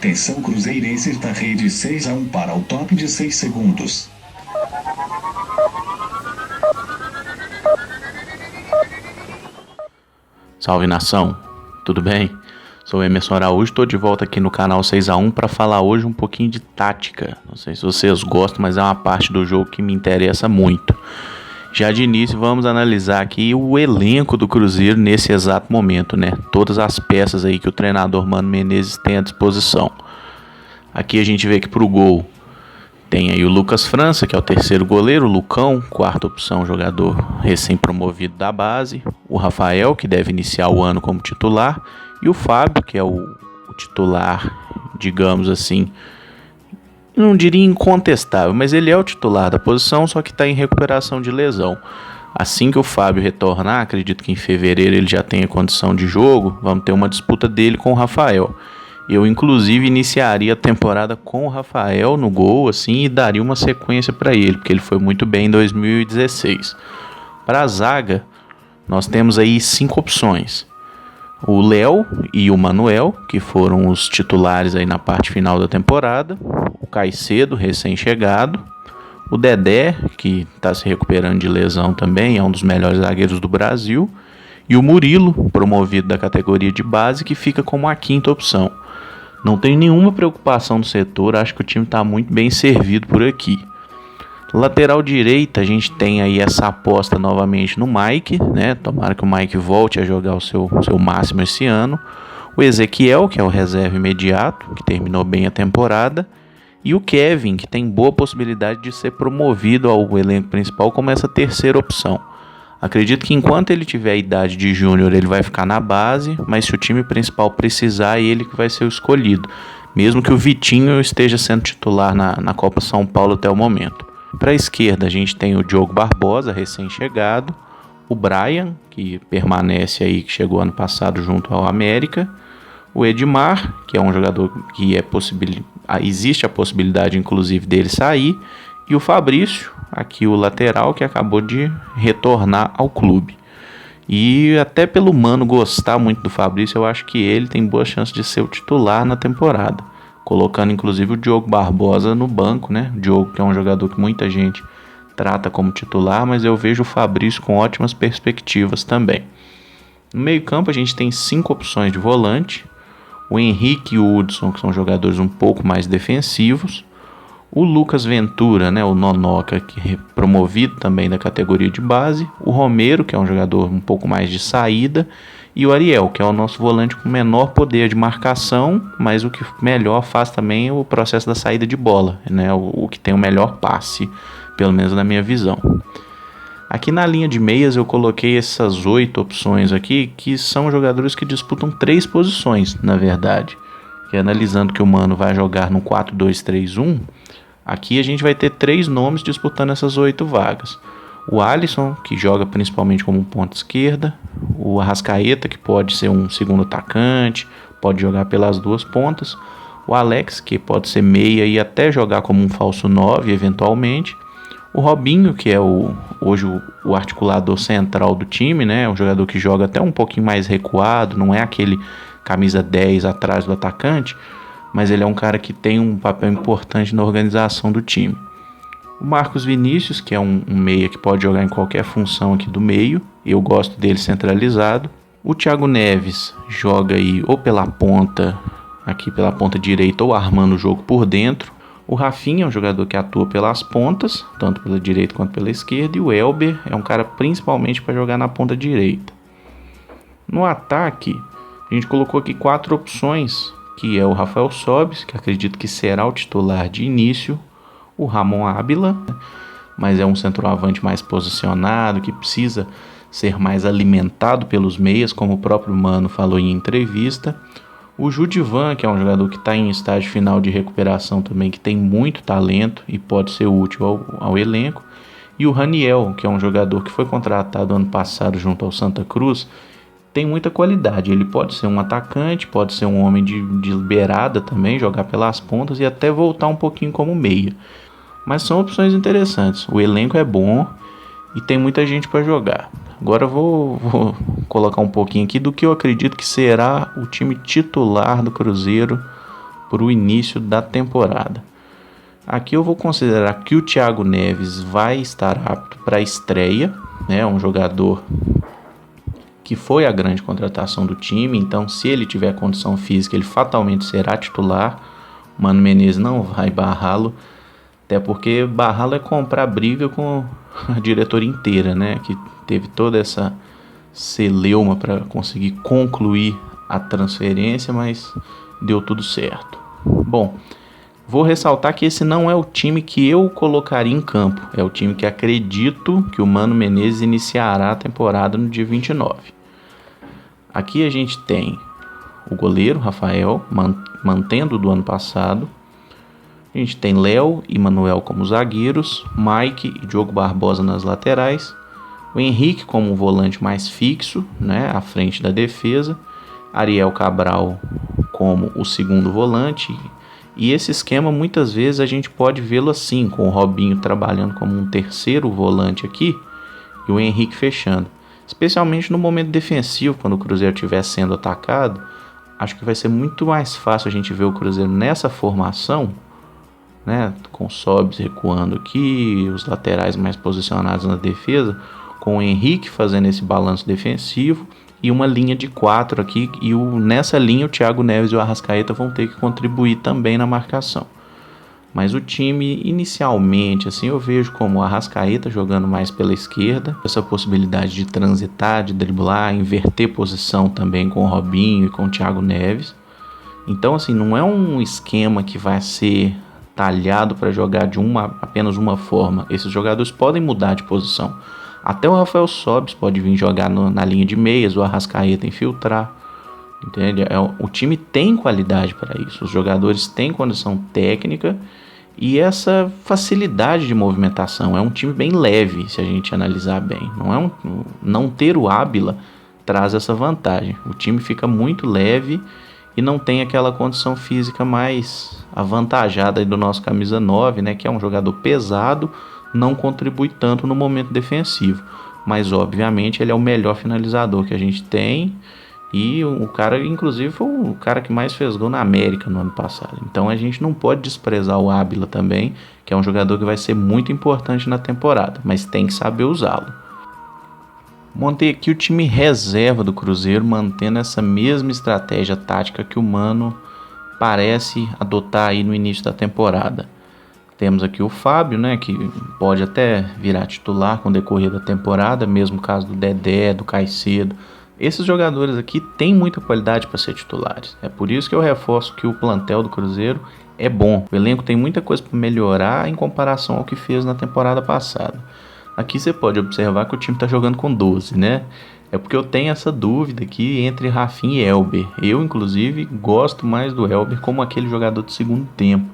Atenção cruzeirenses da rede 6-1 para o top de 6 segundos. Salve nação, tudo bem? Sou Emerson Araújo, estou de volta aqui no canal 6-1 para falar hoje um pouquinho de tática. Não sei se vocês gostam, mas é uma parte do jogo que me interessa muito. Já de início vamos analisar aqui o elenco do Cruzeiro nesse exato momento, né? Todas as peças aí que o treinador Mano Menezes tem à disposição. Aqui a gente vê que pro gol tem aí o Lucas França, que é o terceiro goleiro, o Lucão, quarta opção, jogador recém-promovido da base, o Rafael, que deve iniciar o ano como titular, e o Fábio, que é o titular, digamos assim, não diria incontestável, mas ele é o titular da posição, só que está em recuperação de lesão. Assim que o Fábio retornar, acredito que em fevereiro ele já tenha condição de jogo, vamos ter uma disputa dele com o Rafael. Eu, inclusive, iniciaria a temporada com o Rafael no gol, assim, e daria uma sequência para ele, porque ele foi muito bem em 2016. Para a zaga, nós temos aí 5 opções. O Léo e o Manuel, que foram os titulares aí na parte final da temporada. O Caicedo, recém-chegado. O Dedé, que está se recuperando de lesão também, é um dos melhores zagueiros do Brasil. E o Murilo, promovido da categoria de base, que fica como a quinta opção. Não tenho nenhuma preocupação no setor, acho que o time está muito bem servido por aqui. Lateral direita, a gente tem aí essa aposta novamente no Mike, né? Tomara que o Mike volte a jogar o seu máximo esse ano. O Ezequiel, que é o reserva imediato, que terminou bem a temporada. E o Kevin, que tem boa possibilidade de ser promovido ao elenco principal como essa terceira opção. Acredito que enquanto ele tiver a idade de júnior, ele vai ficar na base, mas se o time principal precisar, é ele que vai ser o escolhido. Mesmo que o Vitinho esteja sendo titular na Copa São Paulo até o momento. Para a esquerda, a gente tem o Diogo Barbosa, recém-chegado. O Brian, que permanece aí, que chegou ano passado junto ao América. O Edmar, que é um jogador que existe a possibilidade, inclusive, dele sair. E o Fabrício, aqui o lateral, que acabou de retornar ao clube. E até pelo Mano gostar muito do Fabrício, eu acho que ele tem boa chance de ser o titular na temporada. Colocando inclusive o Diogo Barbosa no banco, né? O Diogo, que é um jogador que muita gente trata como titular, mas eu vejo o Fabrício com ótimas perspectivas também. No meio-campo a gente tem 5 opções de volante. O Henrique e o Hudson, que são jogadores um pouco mais defensivos. O Lucas Ventura, né, o Nonoca, que é promovido também da categoria de base. O Romero, que é um jogador um pouco mais de saída. E o Ariel, que é o nosso volante com menor poder de marcação, mas o que melhor faz também é o processo da saída de bola, né, o que tem o melhor passe, pelo menos na minha visão. Aqui na linha de meias eu coloquei essas 8 opções aqui, que são jogadores que disputam 3 posições, na verdade. E analisando que o Mano vai jogar no 4-2-3-1, aqui a gente vai ter 3 nomes disputando essas 8 vagas. O Alisson, que joga principalmente como um ponta esquerda. O Arrascaeta, que pode ser um segundo atacante, pode jogar pelas 2 pontas. O Alex, que pode ser meia e até jogar como um falso 9 eventualmente. O Robinho, que é hoje o articulador central do time, né? Um jogador que joga até um pouquinho mais recuado, não é aquele camisa 10 atrás do atacante, mas ele é um cara que tem um papel importante na organização do time. O Marcos Vinícius, que é um meia que pode jogar em qualquer função aqui do meio, eu gosto dele centralizado. O Thiago Neves joga aí ou pela ponta, aqui pela ponta direita, ou armando o jogo por dentro. O Rafinha é um jogador que atua pelas pontas, tanto pela direita quanto pela esquerda. E o Elber é um cara principalmente para jogar na ponta direita. No ataque, a gente colocou aqui 4 opções, que é o Rafael Sobis, que acredito que será o titular de início. O Ramon Ábila, mas é um centroavante mais posicionado, que precisa ser mais alimentado pelos meias, como o próprio Mano falou em entrevista. O Judivan, que é um jogador que está em estágio final de recuperação também, que tem muito talento e pode ser útil ao elenco. E o Raniel, que é um jogador que foi contratado ano passado junto ao Santa Cruz, tem muita qualidade. Ele pode ser um atacante, pode ser um homem de beirada também, jogar pelas pontas e até voltar um pouquinho como meia. Mas são opções interessantes. O elenco é bom e tem muita gente para jogar. Agora eu vou colocar um pouquinho aqui do que eu acredito que será o time titular do Cruzeiro para o início da temporada. Aqui eu vou considerar que o Thiago Neves vai estar apto para a estreia, né? Um jogador que foi a grande contratação do time, então se ele tiver condição física, ele fatalmente será titular. O Mano Menezes não vai barrá-lo, até porque barrá-lo é comprar briga com a diretoria inteira, né? Que teve toda essa celeuma para conseguir concluir a transferência, mas deu tudo certo. Bom, vou ressaltar que esse não é o time que eu colocaria em campo. É o time que acredito que o Mano Menezes iniciará a temporada no dia 29. Aqui a gente tem o goleiro Rafael, mantendo do ano passado. A gente tem Léo e Manuel como zagueiros, Mike e Diogo Barbosa nas laterais, o Henrique como um volante mais fixo, né, à frente da defesa, Ariel Cabral como o segundo volante. E esse esquema muitas vezes a gente pode vê-lo assim, com o Robinho trabalhando como um terceiro volante aqui e o Henrique fechando. Especialmente no momento defensivo, quando o Cruzeiro estiver sendo atacado, acho que vai ser muito mais fácil a gente ver o Cruzeiro nessa formação, né, com o Sobs recuando aqui, os laterais mais posicionados na defesa, com o Henrique fazendo esse balanço defensivo e uma linha de 4 aqui, e nessa linha o Thiago Neves e o Arrascaeta vão ter que contribuir também na marcação. Mas o time, inicialmente, assim, eu vejo como o Arrascaeta jogando mais pela esquerda, essa possibilidade de transitar, de driblar, inverter posição também com o Robinho e com o Thiago Neves. Então, assim, não é um esquema que vai ser talhado para jogar de apenas uma forma. Esses jogadores podem mudar de posição. Até o Rafael Sobis pode vir jogar na linha de meias, o Arrascaeta infiltrar. Entende? O time tem qualidade para isso. Os jogadores têm condição técnica e essa facilidade de movimentação. É um time bem leve, se a gente analisar bem. Não ter o Ábila traz essa vantagem. O time fica muito leve e não tem aquela condição física mais avantajada do nosso camisa 9, né, que é um jogador pesado, não contribui tanto no momento defensivo. Mas, obviamente, ele é o melhor finalizador que a gente tem. E o cara, inclusive, foi o cara que mais fez gol na América no ano passado. Então a gente não pode desprezar o Ábila também, que é um jogador que vai ser muito importante na temporada, mas tem que saber usá-lo. Montei aqui o time reserva do Cruzeiro, mantendo essa mesma estratégia tática que o Mano parece adotar aí no início da temporada. Temos aqui o Fábio, né, que pode até virar titular com o decorrer da temporada, mesmo caso do Dedé, do Caicedo. Esses jogadores aqui têm muita qualidade para ser titulares. É por isso que eu reforço que o plantel do Cruzeiro é bom. O elenco tem muita coisa para melhorar em comparação ao que fez na temporada passada. Aqui você pode observar que o time está jogando com 12, né? É porque eu tenho essa dúvida aqui entre Rafinha e Elber. Eu, inclusive, gosto mais do Elber como aquele jogador de segundo tempo.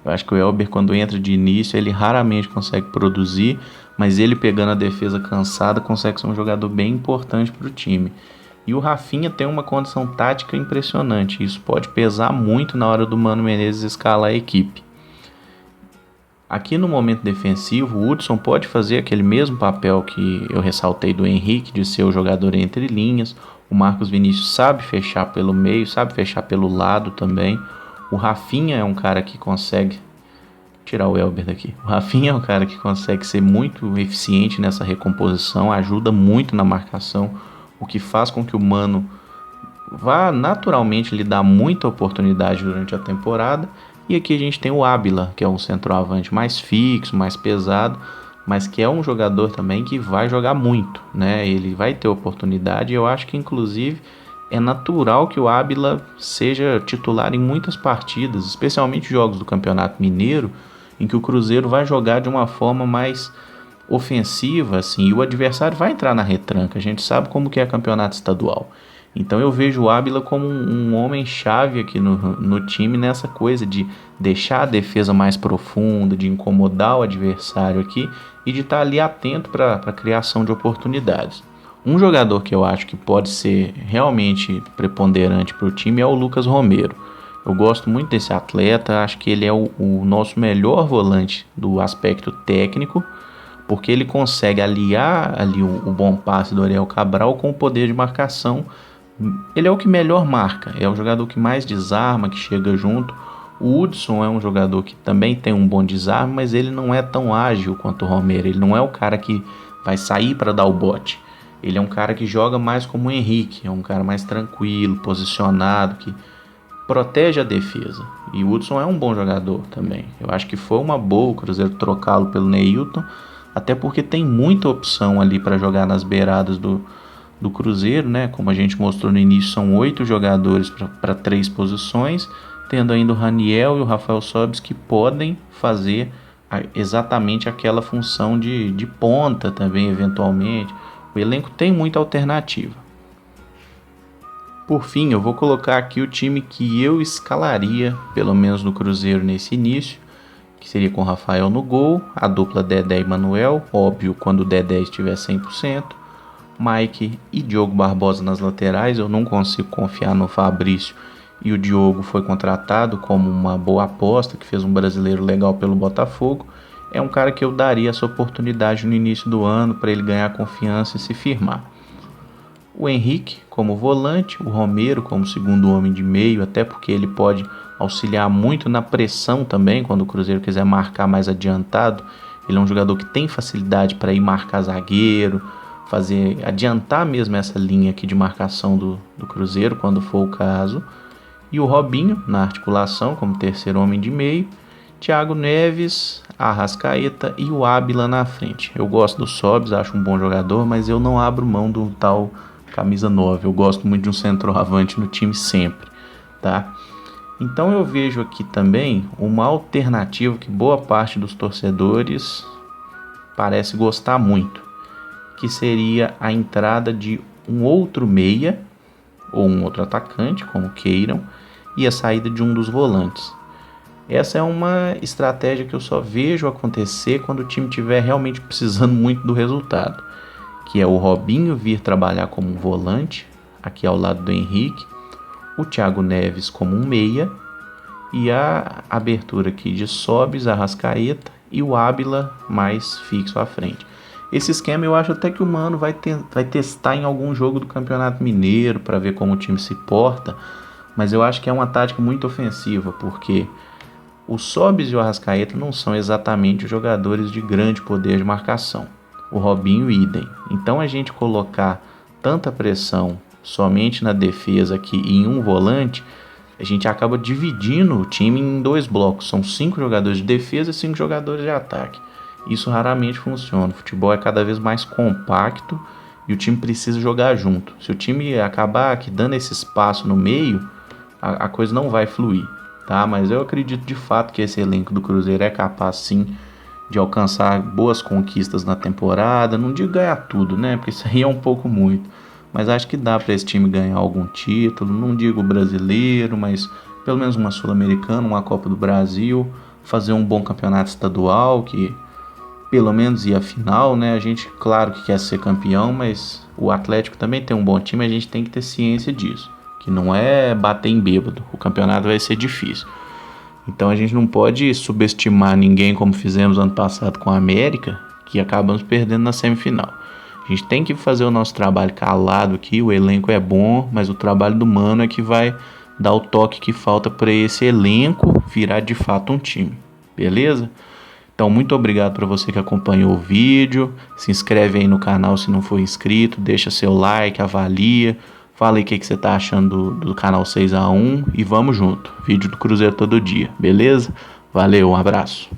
Eu acho que o Elber, quando entra de início, ele raramente consegue produzir, mas ele pegando a defesa cansada consegue ser um jogador bem importante para o time. E o Rafinha tem uma condição tática impressionante, isso pode pesar muito na hora do Mano Menezes escalar a equipe. Aqui no momento defensivo, o Hudson pode fazer aquele mesmo papel que eu ressaltei do Henrique, de ser o jogador entre linhas. O Marcos Vinícius sabe fechar pelo meio, sabe fechar pelo lado também. O Rafinha é um cara que consegue... tirar o Elber daqui. O Rafinha é um cara que consegue ser muito eficiente nessa recomposição, ajuda muito na marcação, o que faz com que o Mano vá naturalmente lhe dar muita oportunidade durante a temporada. E aqui a gente tem o Ábila, que é um centroavante mais fixo, mais pesado, mas que é um jogador também que vai jogar muito, né? Ele vai ter oportunidade e eu acho que inclusive é natural que o Ábila seja titular em muitas partidas, especialmente jogos do Campeonato Mineiro, em que o Cruzeiro vai jogar de uma forma mais ofensiva, assim, e o adversário vai entrar na retranca. A gente sabe como que é campeonato estadual. Então eu vejo o Ábila como um homem-chave aqui no time, nessa coisa de deixar a defesa mais profunda, de incomodar o adversário aqui e de estar ali atento para a criação de oportunidades. Um jogador que eu acho que pode ser realmente preponderante para o time é o Lucas Romero. Eu gosto muito desse atleta, acho que ele é o nosso melhor volante do aspecto técnico, porque ele consegue aliar ali o bom passe do Ariel Cabral com o poder de marcação. Ele é o que melhor marca, é o jogador que mais desarma, que chega junto. O Hudson é um jogador que também tem um bom desarme, mas ele não é tão ágil quanto o Romero. Ele não é o cara que vai sair para dar o bote. Ele é um cara que joga mais como o Henrique, é um cara mais tranquilo, posicionado, que protege a defesa. E o Hudson é um bom jogador também. Eu acho que foi uma boa o Cruzeiro trocá-lo pelo Neilton, até porque tem muita opção ali para jogar nas beiradas do Cruzeiro, né? Como a gente mostrou no início, são 8 jogadores para 3 posições, tendo ainda o Raniel e o Rafael Sobis que podem fazer exatamente aquela função de ponta também, eventualmente. O elenco tem muita alternativa. Por fim, eu vou colocar aqui o time que eu escalaria, pelo menos no Cruzeiro nesse início, que seria com o Rafael no gol, a dupla Dedé e Manuel, óbvio, quando o Dedé estiver 100%, Mike e Diogo Barbosa nas laterais. Eu não consigo confiar no Fabrício, e o Diogo foi contratado como uma boa aposta, que fez um brasileiro legal pelo Botafogo. É um cara que eu daria essa oportunidade no início do ano para ele ganhar confiança e se firmar. O Henrique como volante, o Romero como segundo homem de meio, até porque ele pode auxiliar muito na pressão também, quando o Cruzeiro quiser marcar mais adiantado. Ele é um jogador que tem facilidade para ir marcar zagueiro, adiantar mesmo essa linha aqui de marcação do Cruzeiro, quando for o caso. E o Robinho na articulação como terceiro homem de meio, Thiago Neves, Arrascaeta e o Ábila na frente. Eu gosto do Sobis, acho um bom jogador, mas eu não abro mão do tal camisa 9. Eu gosto muito de um centroavante no time sempre, tá? Então eu vejo aqui também uma alternativa que boa parte dos torcedores parece gostar muito, que seria a entrada de um outro meia ou um outro atacante, como queiram, e a saída de um dos volantes. Essa é uma estratégia que eu só vejo acontecer quando o time estiver realmente precisando muito do resultado, que é o Robinho vir trabalhar como um volante, aqui ao lado do Henrique, o Thiago Neves como um meia, e a abertura aqui de Sobis, Arrascaeta e o Ábila mais fixo à frente. Esse esquema eu acho até que o Mano vai testar em algum jogo do Campeonato Mineiro para ver como o time se porta, mas eu acho que é uma tática muito ofensiva, porque o Sobis e o Arrascaeta não são exatamente jogadores de grande poder de marcação. O Robinho, idem. Então a gente colocar tanta pressão somente na defesa aqui e em um volante, a gente acaba dividindo o time em 2 blocos. São 5 jogadores de defesa e 5 jogadores de ataque. Isso raramente funciona. O futebol é cada vez mais compacto e o time precisa jogar junto. Se o time acabar aqui dando esse espaço no meio, a coisa não vai fluir, tá? Mas eu acredito de fato que esse elenco do Cruzeiro é capaz sim de alcançar boas conquistas na temporada. Não digo ganhar tudo, né? Porque isso aí é um pouco muito. Mas acho que dá para esse time ganhar algum título. Não digo brasileiro, mas pelo menos uma Sul-Americana, uma Copa do Brasil. Fazer um bom campeonato estadual, que pelo menos ir à final, né? A gente, claro que quer ser campeão, mas o Atlético também tem um bom time. A gente tem que ter ciência disso, que não é bater em bêbado. O campeonato vai ser difícil. Então a gente não pode subestimar ninguém como fizemos ano passado com a América, que acabamos perdendo na semifinal. A gente tem que fazer o nosso trabalho calado aqui, o elenco é bom, mas o trabalho do Mano é que vai dar o toque que falta para esse elenco virar de fato um time, beleza? Então muito obrigado para você que acompanhou o vídeo, se inscreve aí no canal se não for inscrito, deixa seu like, avalia, fala aí o que você tá achando do canal 6x1 e vamos junto, vídeo do Cruzeiro todo dia, beleza? Valeu, um abraço.